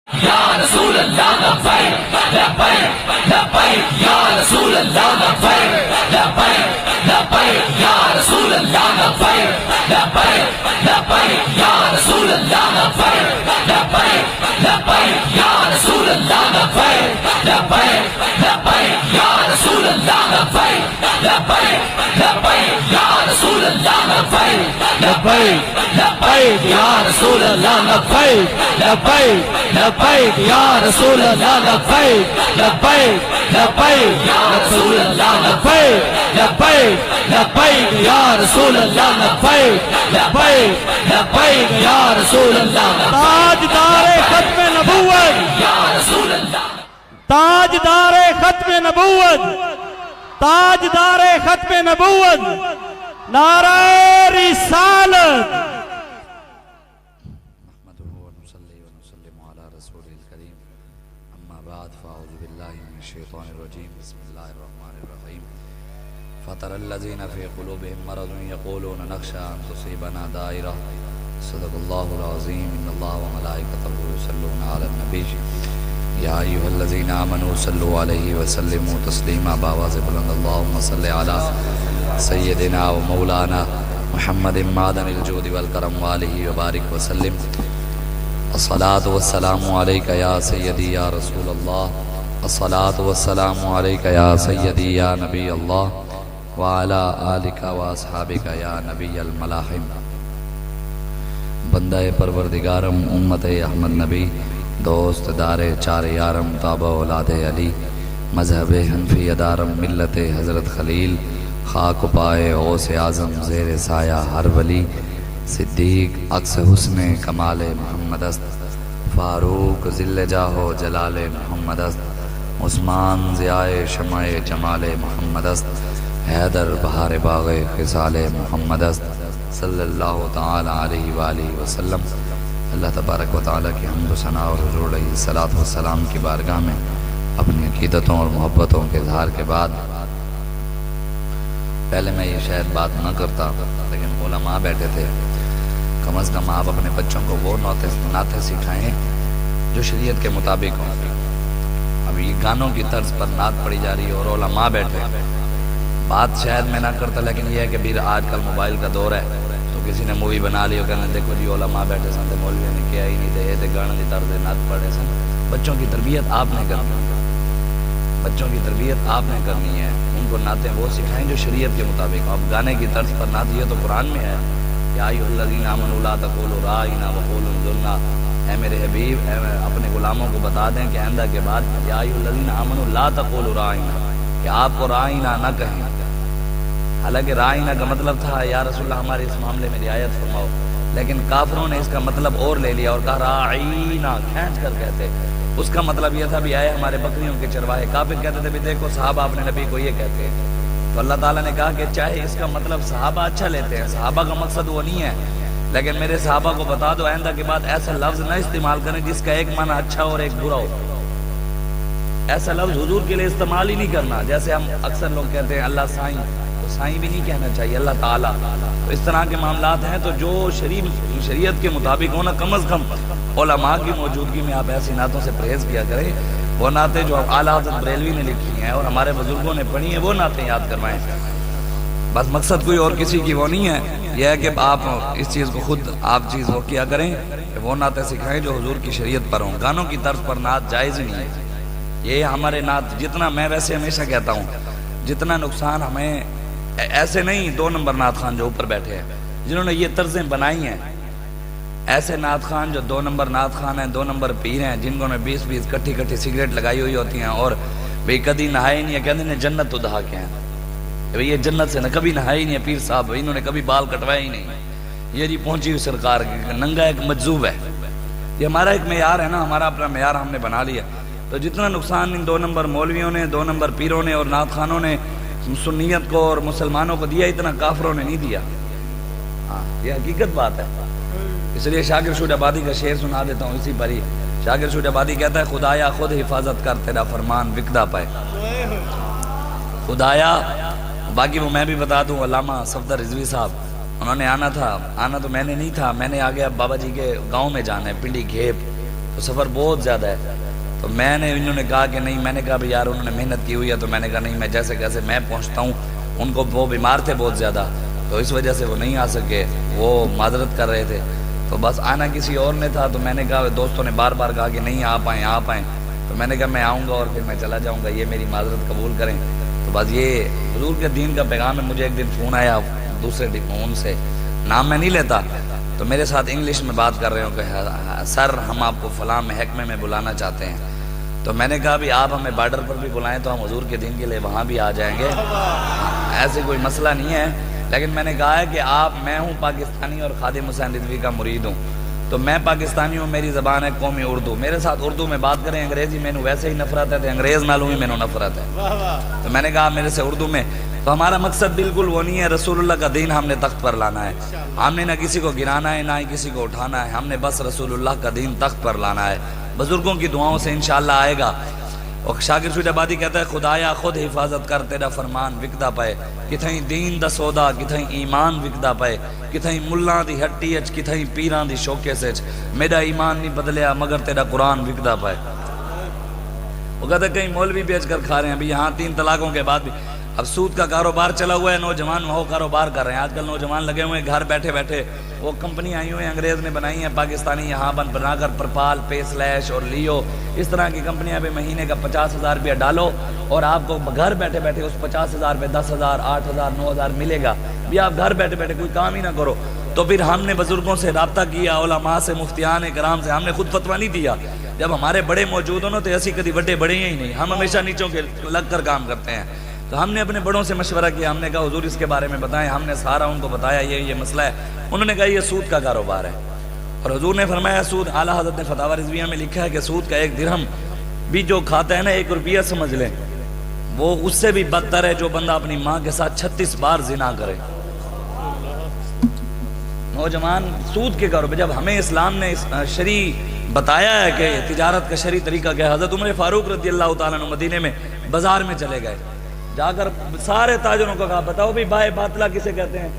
یا رسول اللہ لبیک لبیک لبیک یا رسول اللہ لبیک لبیک لبیک یا رسول اللہ لبیک لبیک لبیک یا رسول اللہ لبیک لبیک لبیک یا رسول اللہ لبیک لبیک لبیک یا رسول اللہ لبیک لبیک لبیک یا رسول اللہ لبیک لبیک لبیک یا رسول اللہ لبیک لبیک لبیک یا رسول اللہ لبیک لبیک لبیک یا رسول اللہ لبیک لبیک لبیک یا رسول اللہ لبیک لبیک لبیک یا رسول اللہ تاجدار ختم نبوت، یا رسول اللہ تاجدار ختم نبوت، تاجدار ختم نبوت، نعرہ رسالت۔ نحمده ونصلي ونسلم على رسوله الكريم اما بعد فاعوذ بالله من الشيطان الرجيم بسم الله الرحمن الرحيم فترى الذين في قلوبهم مرض يقولون نخشى ان تصيبنا دائرة صدق الله العظيم ان الله وملائكته يصلون على النبي يا ايها الذين امنوا صلوا عليه وسلموا تسليما باواز بلند اللهم صل على سيدنا ومولانا محمد معدن الجود والکرم والہ وبارک وسلم الصلاة والسلام علیکہ یا سیدی یا رسول اللہ الصلاة والسلام علیکہ یا سیدی یا نبی اللہ وعلا آلکہ واصحابکہ یا نبی الملاحم۔ بندہ پروردگارم امت احمد نبی دوست دار چار یارم تابع اولاد علی مذہب حنفی ادارم ملت حضرت خلیل خاک پائے غوث اعظم زیر سایہ ہر ولی صدیق عکس حسن کمال محمد است فاروق ذل جاہ جلال محمد است عثمان ضیاء شمع جمال محمد است حیدر بہار باغ خصال محمد است صلی اللہ تعالی علیہ وآلہ وسلم۔ اللہ تبارک و تعالیٰ کی حمد و ثنا اور حضور علیہ الصلوۃ والسلام کی بارگاہ میں اپنی عقیدتوں اور محبتوں کے اظہار کے بعد پہلے میں یہ شاید بات نہ کرتا، لیکن علماء بیٹھے تھے، کم از کم آپ اپنے بچوں کو وہ نعتیں سکھائیں جو شریعت کے مطابق ہوں۔ اب یہ گانوں کی طرز پر نعت پڑھی جا رہی ہے اور علماء بیٹھے ہیں، بات شاید میں نہ کرتا، لیکن یہ ہے کہ پھر آج کل موبائل کا دور ہے تو کسی نے مووی بنا لی اور کہنا دیکھو جی علماء بیٹھے سن تے مولوی نے کیا ہی نہیں دے گانے کی طرز نعت پڑھے سن۔ بچوں کی تربیت آپ نے کرنی ہے، بچوں کی تربیت آپ نے کرنی ہے، ان کو نعتیں وہ سکھائیں جو شریعت کے مطابق۔ اب گانے کی طرز پر نعت یہ تو قرآن میں ہے، یا ایھا الذین آمنوا لا تقولوا راعنا وقولوا انظرنا، اے میرے حبیب اے اپنے غلاموں کو بتا دیں کہ آئندہ کے بعد یا ایھا الذین آمنوا لا تقولوا راعنا، کہ آپ کو راعنا نہ کہیں۔ حالانکہ راعنا کا مطلب تھا یا رسول اللہ ہمارے اس معاملے میں رعایت فرماؤ، لیکن کافروں نے اس کا مطلب اور لے لیا اور کہا راعینا، کھینچ کر کہتے۔ اس کا مطلب یہ تھا بھی آئے ہمارے بکریوں کے چرواہے۔ کافر کہتے تھے بھی دیکھو صحابہ اپنے نبی کو یہ کہتے ہیں، تو اللہ تعالیٰ نے کہا کہ چاہے اس کا مطلب صحابہ اچھا لیتے ہیں، صحابہ کا مقصد وہ نہیں ہے، لیکن میرے صحابہ کو بتا دو آئندہ کے بعد ایسا لفظ نہ استعمال کریں جس کا ایک معنی اچھا اور ایک برا ہو۔ ایسا لفظ حضور کے لیے استعمال ہی نہیں کرنا، جیسے ہم اکثر لوگ کہتے ہیں اللہ سائیں، تو سائیں بھی نہیں کہنا چاہیے، اللہ تعالیٰ۔ تو اس طرح کے معاملات ہیں تو جو شریعت کے مطابق ہونا، کم از کم علماء کی موجودگی میں آپ ایسی نعتوں سے پرہیز کیا کریں۔ وہ نعتیں جو اعلیٰ حضرت بریلوی نے لکھی ہیں اور ہمارے بزرگوں نے پڑھی ہیں وہ نعتیں یاد کروائیں۔ بس مقصد کوئی اور کسی کی وہ نہیں ہے، یہ ہے کہ آپ اس چیز کو خود آپ چیز وہ کیا کریں کہ وہ نعتیں سکھائیں جو حضور کی شریعت پر ہوں۔ گانوں کی طرز پر نعت جائز ہی نہیں ہے۔ یہ ہمارے نعت جتنا، میں ویسے ہمیشہ کہتا ہوں، جتنا نقصان ہمیں ایسے نہیں 2 نمبر نعت خان جو اوپر بیٹھے ہیں جنہوں نے یہ طرزیں بنائی ہیں، ایسے نعت خان جو 2 نمبر نعت خان ہیں، 2 نمبر پیر ہیں، جن کو نے 20 کٹھی سگریٹ لگائی ہوئی ہوتی ہیں اور بھئی کدی نہائے نہیں ہے، کہتے ہیں جنت تو دہا کے ہیں، بھئی یہ جنت سے نہ کبھی نہائے ہی نہیں ہے پیر صاحب، انہوں نے کبھی بال کٹوائے ہی نہیں، یہ جی پہنچی ہوئی سرکار کی ننگا ایک مجذوب ہے۔ یہ ہمارا ایک معیار ہے نا، ہمارا اپنا معیار ہم نے بنا لیا۔ تو جتنا نقصان ان 2 نمبر مولویوں نے، 2 نمبر پیروں نے اور نعت خانوں نے سنیت کو اور مسلمانوں کو دیا، اتنا کافروں نے نہیں دیا۔ ہاں یہ حقیقت بات ہے۔ اس لیے شاکر شوٹ آبادی کا شعر سنا دیتا ہوں اسی پر ہی۔ شاکر شوٹ آبادی کہتا ہے خدایا خود حفاظت کر تیرا فرمان وکدا پائے، خدایا۔ باقی وہ میں بھی بتا دوں، علامہ صفدر رضوی صاحب انہوں نے آنا تھا، آنا تو میں نے نہیں تھا، میں نے آگے اب بابا جی کے گاؤں میں جانا ہے، پنڈی گھیپ، تو سفر بہت زیادہ ہے. تو میں نے انہوں نے کہا کہ نہیں, میں نے کہا بھی یار انہوں نے محنت کی ہوئی ہے, تو میں نے کہا نہیں, میں جیسے کیسے میں پہنچتا ہوں. ان کو وہ بیمار تھے بہت زیادہ, تو اس وجہ سے وہ نہیں آ سکے, وہ معذرت کر رہے تھے. تو بس آنا کسی اور نے تھا, تو میں نے کہا, دوستوں نے بار بار کہا کہ نہیں آپ آئیں. تو میں نے کہا میں آؤں گا اور پھر میں چلا جاؤں گا, یہ میری معذرت قبول کریں. تو بس یہ حضور کے دین کا پیغام ہے. مجھے ایک دن فون آیا دوسرے فون سے, نام میں نہیں لیتا, تو میرے ساتھ انگلش میں بات کر رہے ہوں کہ سر ہم آپ کو فلاں محکمے میں بلانا چاہتے ہیں. تو میں نے کہا بھی آپ ہمیں بارڈر پر بھی بلائیں تو ہم حضور کے دین کے لیے وہاں بھی آ جائیں گے, ایسے کوئی مسئلہ نہیں ہے. لیکن میں نے کہا ہے کہ میں ہوں پاکستانی اور خادم حسین رضوی کا مرید ہوں, تو میں پاکستانی ہوں, میری زبان ہے قومی اردو, میرے ساتھ اردو میں بات کریں. انگریزی میں ویسے ہی نفرت ہے, تو انگریز نالوں ہی میں نفرت ہے. تو میں نے کہا میرے سے اردو میں, تو ہمارا مقصد بالکل وہ نہیں ہے. رسول اللہ کا دین ہم نے تخت پر لانا ہے, ہم نے نہ کسی کو گرانا ہے نہ ہی کسی کو اٹھانا ہے, ہم نے بس رسول اللہ کا دین تخت پر لانا ہے. بزرگوں کی دعاؤں سے انشاءاللہ آئے گا. اور شاکر شجاع آبادی کہتا ہے خدایا خود حفاظت کر تیرا فرمان وکدا پائے, کتھیں دین دا سودا کتھیں ایمان وکدا پائے, کتھیں ملاں دی ہٹی اچ کتھیں پیراں دی شوکے سچ, میرا ایمان نہیں بدلیا مگر تیرا قرآن وکدا پائے. وہ کہتا ہے کہیں مولوی بیچ کر کھا رہے ہیں. ابھی یہاں 3 طلاقوں کے بعد بھی اب سود کا کاروبار چلا ہوا ہے, نوجوان وہ کاروبار کر رہے ہیں. آج کل نوجوان لگے ہوئے ہیں گھر بیٹھے بیٹھے, وہ کمپنی آئی ہوئی ہیں انگریز نے بنائی ہیں, پاکستانی یہاں بنا کر پرپال, پیس لیش اور لیو, اس طرح کی کمپنیاں بھی مہینے کا 50,000 روپیہ ڈالو اور آپ کو گھر بیٹھے بیٹھے اس 50,000 پہ 10,000, 8,000, 9,000 ملے گا. بھی آپ گھر بیٹھے بیٹھے کوئی کام ہی نہ کرو. تو پھر ہم نے بزرگوں سے رابطہ کیا, علماء سے, مفتیان کرام سے, ہم نے خود فتویٰ نہیں دیا. جب ہمارے بڑے موجود ہوں تو ایسی کدی بڑے بڑے ہی نہیں, ہم ہمیشہ نیچوں کے لگ کر کام کرتے ہیں. تو ہم نے اپنے بڑوں سے مشورہ کیا, ہم نے کہا حضور اس کے بارے میں بتائیں. ہم نے سارا ان کو بتایا یہ مسئلہ ہے. انہوں نے کہا یہ سود کا کاروبار ہے, اور حضور نے فرمایا سود, اعلیٰ حضرت نے فتاوی رضویہ میں لکھا ہے کہ سود کا 1 درہم بھی جو کھاتا ہے نا 1 روپیہ سمجھ لیں, وہ اس سے بھی بدتر ہے جو بندہ اپنی ماں کے ساتھ 36 بار زنا کرے. نوجوان سود کے کاروبار, جب ہمیں اسلام نے شرعی بتایا ہے کہ تجارت کا شرعی طریقہ کیا ہے. حضرت عمر فاروق رضی اللہ تعالیٰ عنہ مدینے میں بازار میں چلے گئے, جا کر سارے تاجروں کو کہا بتاؤ بھی بائے باطلہ کسے کہتے ہیں,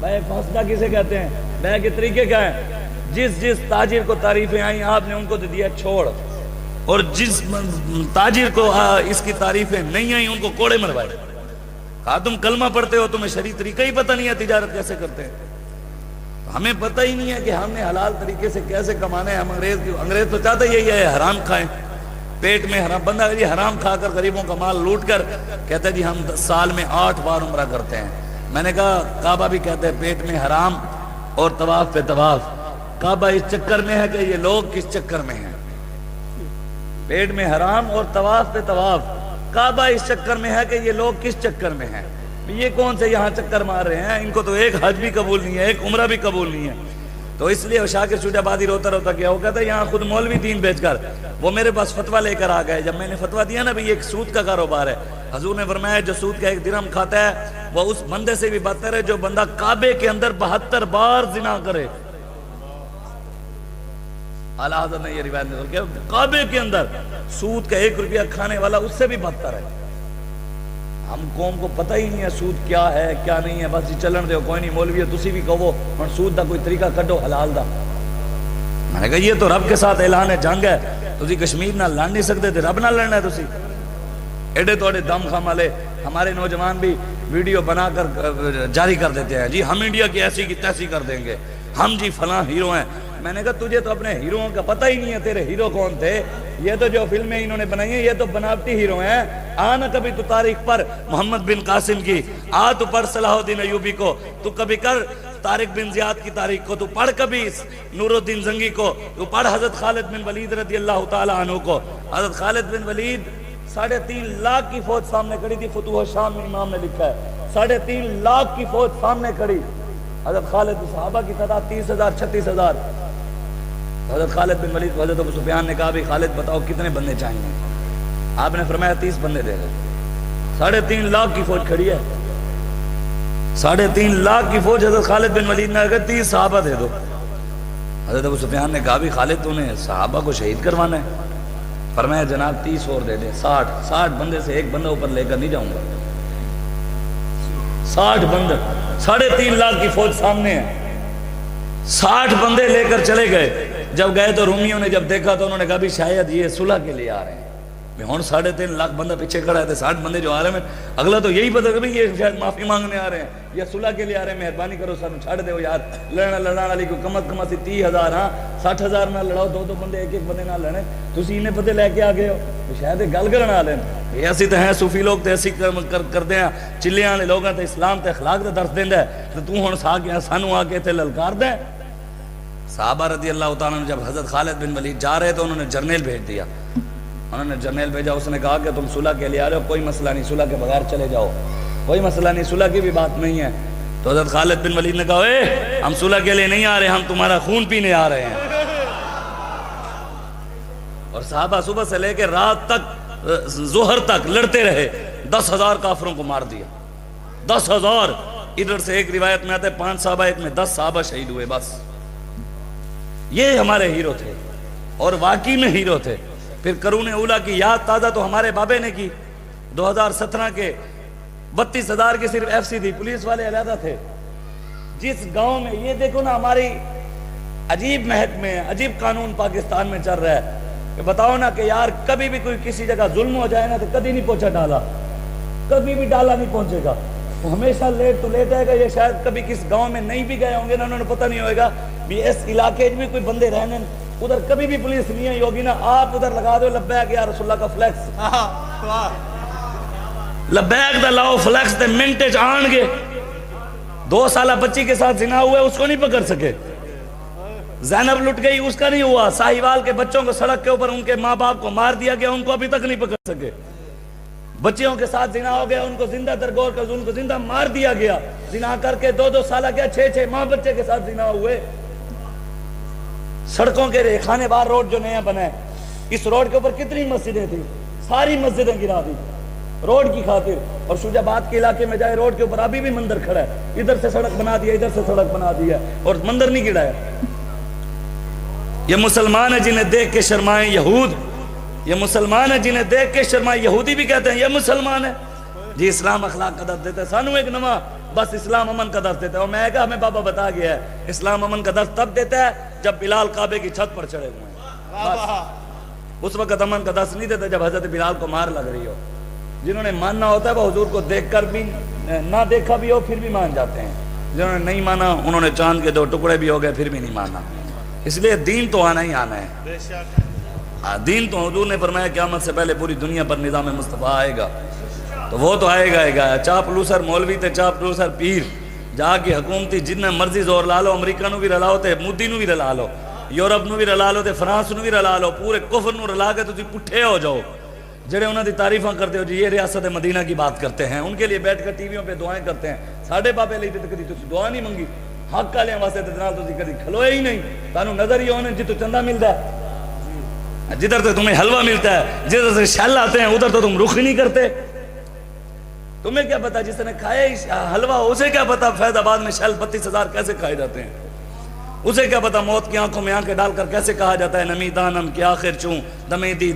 بائے فاسدہ کسے کہتے ہیں, بائے کے طریقے کیا ہیں. جس تاجر کو تعریفیں آئیں آپ نے ان کو دیا چھوڑ, اور جس تاجر کو اس کی تعریفیں نہیں آئیں ان کو کوڑے مروائے. کہا تم کلمہ پڑھتے ہو, تمہیں شرعی طریقہ ہی پتہ نہیں ہے تجارت کیسے کرتے ہیں. ہمیں پتہ ہی نہیں ہے کہ ہم نے حلال طریقے سے کیسے کمانے ہیں. ہم انگریز تو چاہتے یہی ہے حرام کھائیں, پیٹ میں حرام, بندہ جی حرام کھا کر غریبوں کا مال لوٹ کر کہتا ہے جی ہم سال میں 8 بار عمرہ کرتے ہیں. میں نے کہا کعبہ بھی کہتے ہیں پیٹ میں حرام اور طواف پہ طواف. کعبہ اس چکر میں ہے کہ یہ لوگ کس چکر میں ہیں, پیٹ میں حرام اور طواف پہ طواف. کعبہ اس چکر میں ہے کہ یہ لوگ کس چکر میں ہیں. یہ کون سے یہاں چکر مار رہے ہیں, ان کو تو ایک حج بھی قبول نہیں ہے, ایک عمرہ بھی قبول نہیں ہے. تو اس لیے شاکر شجاع آبادی روتا روتا کیا, وہ کہتا ہے یہاں خود مولوی دین بیچ کر وہ میرے پاس فتویٰ لے کر آ گئے. جب میں نے فتویٰ دیا نا بھی یہ ایک سود کا کاروبار ہے, حضور نے فرمایا جو سود کا 1 درہم کھاتا ہے وہ اس بندے سے بھی بدتر ہے جو بندہ کعبے کے اندر 72 بار زنا کرے. اعلیٰ حضرت نے یہ روایت نقل کیا, کعبے کے اندر سود کا 1 روپیہ کھانے والا اس سے بھی بدتر ہے. ہم قوم کو پتہ ہی نہیں ہے سود کیا ہے کیا نہیں ہے, بس چلن دو, کوئی نہیں مولوی ہے تسی بھی کہو ہن سود دا کوئی طریقہ کڈو حلال دا. میں نے کہا یہ تو رب کے ساتھ اعلان ہے جنگ ہے, تسی کشمیر نہ لڑ نہیں سکتے تھے, رب نہ لڑنا ہے. تسی ایڈے توڑے دم خم والے ہمارے نوجوان بھی ویڈیو بنا کر جاری کر دیتے ہیں, جی ہم انڈیا کی ایسی کی تیسی کر دیں گے, ہم جی فلاں ہیرو ہیں. میں نے کہا تجھے تو اپنے ہیروؤں کا پتہ ہی نہیں ہے, تیرے ہیرو کون تھے. یہ تو جو فلمیں انہوں نے بنائی ہیں یہ تو بناوٹی ہیرو ہیں. آنا کبھی تو تاریخ پر محمد بن قاسم کی, آ تو پڑھ صلاح الدین ایوبی کو, تو کبھی کر طارق بن زیاد کی تاریخ کو, تو پڑھ کبھی نور الدین زنگی کو, تو پڑھ حضرت خالد بن ولید رضی اللہ تعالی عنہ کو. حضرت خالد بن ولید 3.5 لاکھ کی فوج سامنے کھڑی تھی, فتوح شام میں امام نے لکھا ہے 3.5 لاکھ کی فوج سامنے کھڑی. حضرت خالد صحابہ کی تعداد 30,000 36,000. حضرت خالد بن ولید کو حضرت ابو سفیان نے کہا بھی خالد بتاؤ کتنے بندے چاہیے. آپ نے فرمایا 30 بندے دے دو. 3.5 لاکھ کی فوج کھڑی ہے, 3.5 لاکھ کی فوج. حضرت خالد بن ولید نے کہا 30 صحابہ دے دو. حضرت ابو سفیان نے کہا بھی خالد تو نے صحابہ کو شہید کروانا ہے. فرمایا جناب 30 اور دے دیں. 60 بندے سے ایک بندہ اوپر لے کر نہیں جاؤں گا. 60 بندے, 3.5 لاکھ کی فوج سامنے ہے, 60 بندے لے کر چلے گئے. جب گئے تو رومیوں نے جب دیکھا تو انہوں نے کہا بھی شاید یہ صلح کے لیے آ رہے ہیں. ہوں 3.5 لاکھ بندہ پیچھے کھڑا ہے تھے, 60 بندے جو آ رہے ہیں, اگلا تو یہی پتہ کہ یہ شاید معافی مانگنے آ رہے ہیں یا صلح کے لیے آ رہے ہیں, مہربانی کرو سانو چھڑ دیو یار, لڑنا والی کو کم از کم 30,000 ہاں 60,000 نہ لڑاؤ, 2 بندے ایک بندے نہ لڑنے, تسی انہیں پتے لے کے آ گئے ہو, شاید گل کرن آ لین. یہ اسی تو ہیں صوفی لوگ تے اسی کردے ہیں, چلیاں والے لوگاں تے اسلام تے اخلاق دا درس دیندا ہے, تے تو ہن سانو آ کے تے للکار دے. صحابہ رضی اللہ تعالیٰ نے جب حضرت خالد بن ولید جا رہے تو انہوں نے جرنیل بھیج دیا, انہوں نے جرنیل بھیجا, اس نے کہا کہ تم صلح کے لیے آ رہے ہو, کوئی مسئلہ نہیں, صلح کے بغیر چلے جاؤ, کوئی مسئلہ نہیں, صلح کی بھی بات نہیں ہے. تو حضرت خالد بن ولید نے کہا اے ہم صلح کے لیے نہیں آ رہے, ہم تمہارا خون پینے آ رہے ہیں. اور صحابہ صبح سے لے کے رات تک ظہر تک لڑتے رہے, 10,000 کافروں کو مار دیا, 10,000. ادھر سے ایک روایت میں آتے 5 صحابہ, ایک میں 10 صحابہ شہید ہوئے. بس یہ ہمارے ہیرو تھے اور واقعی میں ہیرو تھے. پھر قرون اولیٰ کی یاد تازہ تو ہمارے بابے نے کی. 2017 کے 32,000 کی صرف ایف سی تھی, پولیس والے علیحدہ تھے. جس گاؤں میں یہ دیکھو نا, ہماری عجیب محکمے, عجیب قانون پاکستان میں چل رہا ہے کہ بتاؤ نا کہ یار کبھی بھی کوئی کسی جگہ ظلم ہو جائے نا تو کبھی نہیں پہنچا ڈالا, کبھی بھی ڈالا نہیں پہنچے گا, وہ ہمیشہ لیٹ تو لیٹ آئے گا. یہ شاید کبھی کس گاؤں میں نہیں بھی گئے ہوں گے نا, انہوں نے پتہ نہیں ہوئے گا بھی اس علاقے میں کوئی بندے رہنے, ادھر کبھی بھی پولیس نہیں آئی ہوگی نا, آپ ادھر لگا دو لبیک یا رسول اللہ کا فلیکس, لبیک دا لاؤ فلیکس دے منٹے آن گے. 2 سالہ بچی کے ساتھ زنا ہوا ہے, اس کو نہیں پکڑ سکے. زینب لٹ گئی, اس کا نہیں ہوا. ساہیوال کے بچوں کو سڑک کے اوپر ان کے ماں باپ کو مار دیا گیا, ان کو ابھی تک نہیں پکڑ سکے. بچیوں کے ساتھ زنا ہو گیا, ان کو زندہ درگور کر, ان کو زندہ مار دیا گیا. زنا کر کے 2 سالہ کیا 6 ماں بچے کے ساتھ زنا ہوئے. سڑکوں کے ریخانے بار روڈ جو نیا بنا ہے, اس روڈ کے اوپر کتنی مسجدیں تھیں, ساری مسجدیں گرا دی روڈ کی خاطر. اور شجاع آباد کے علاقے میں جائے روڈ کے اوپر ابھی بھی مندر کھڑا ہے, ادھر سے سڑک بنا دیا, ادھر سے سڑک بنا دیا, اور مندر نہیں گرا ہے. یہ مسلمان ہے جنہیں دیکھ کے شرمائیں یہود, یہ مسلمان ہے جنہیں دیکھ کے شرمائیں یہودی بھی کہتے ہیں یہ مسلمان ہے جی. اسلام اخلاق کا درس دیتا ہے سانو ایک نواں, بس اسلام امن کا درس دیتا ہے. اور میں کہا ہمیں بابا بتا گیا ہے اسلام امن کا درس تب دیتا ہے جب بلال کعبے کی چھت پر چڑھے ہوئے ہیں, بس اس وقت امن کا درس نہیں دیتا جب حضرت بلال کو مار لگ رہی ہو. جنہوں نے ماننا ہوتا ہے وہ حضور کو دیکھ کر بھی نہ دیکھا بھی ہو پھر بھی مان جاتے ہیں, جنہوں نے نہیں مانا انہوں نے چاند کے 2 ٹکڑے بھی ہو گئے پھر بھی نہیں مانا. اس لیے دین تو آنا ہی آنا ہے. دین تو حضور نے فرمایا قیامت سے پہلے پوری دنیا پر نظام مصطفیٰ آئے گا, تو وہ تو آئے گا. چاپلوسر مولوی تے چاپلوسر پیر جا کے حکومتی جتنا مرضی زور لا لو, امریکہ نو بھی رلاؤ تے مودی نو بھی رلا لو, یورپ نو بھی رلا لو تے فرانس نو بھی رلا لو, پورے کفر نو رلا کے تسی پٹھے ہو جاؤ. جڑے انہوں دی تعریفاں کرتے ہو جی یہ ریاست مدینہ کی بات کرتے ہیں, ان کے لیے بیٹھ کر ٹی ویوں پہ دعائیں کرتے ہیں. ساڈے بابے لئی تے کدی تسی دعا نہیں منگی, حق والے واسطے تے جناب تسی کدی کھلوئے ہی نہیں. تانوں نظر ہی ہونے جتوں چندہ ملتا ہے, جدھر سے تمہیں حلوہ ملتا ہے, جدھر سے شل آتے ہیں ادھر تو تم رخ ہی نہیں کرتے. تمہیں کیا پتا جس نے کھائے حلوہ, اسے کیا پتا فیض آباد میں شل 32,000 کیسے کھائے جاتے ہیں, اسے کیا پتا موت کی آنکھوں میں آنکھیں ڈال کر کیسے کہا جاتا ہے نمی دانم کی آخر چوں دمی دی